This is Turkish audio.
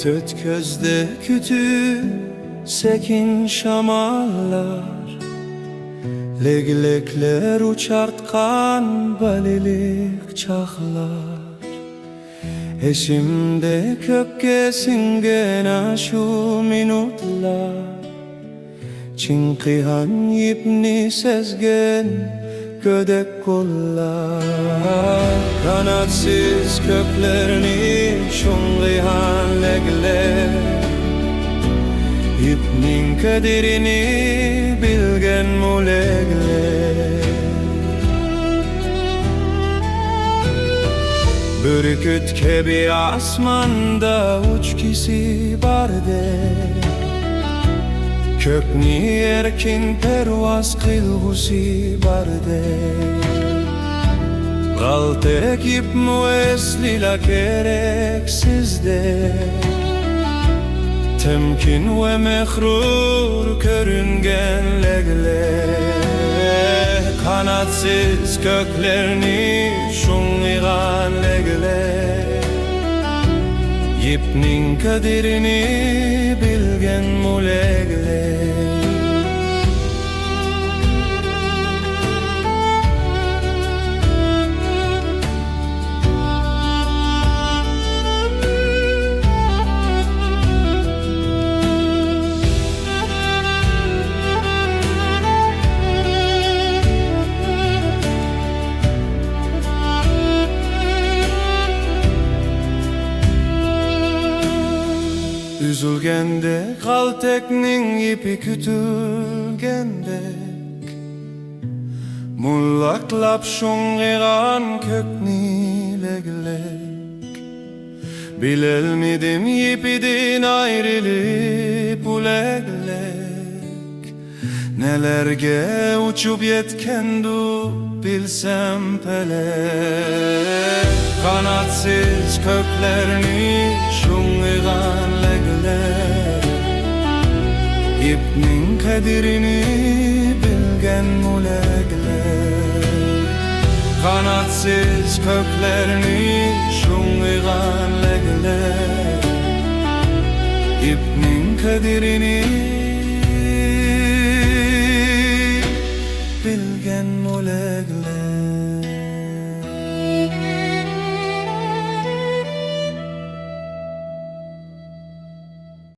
Töt közde kütü sekin şamallar, leglekler uçartkan balilik çağlar. Eşimde kökke singen şu minutlar, çinqihan yipni sezgen gödek kollar. Kanatsız köklerini şunqihan legler, ipnin kadirini bilgen mulegler. Bürküt kebi asmanda uçkisi bardek, kökni erkin pervaz kılgusi bardek. Galtek ip mueslila gereksizde, temkin ve mehrur körüngen legler. Kanatsız köklerini şungigan legler, yipnin kadirini bilgen mulegler. Üzülgende kalteknin ipi kütülgendek, mullaklap şungigan kökni leglek. Bilelmidim yipidin ayrılıp uleglek, nelerge uçup yetkendu bilsem pelek. Kanatsız köklerini şungigan legler, ipnin kadirini bilgen mulegler. Kanatsız köklerini şungigan legler, ipnin kadirini bilgen mulegler.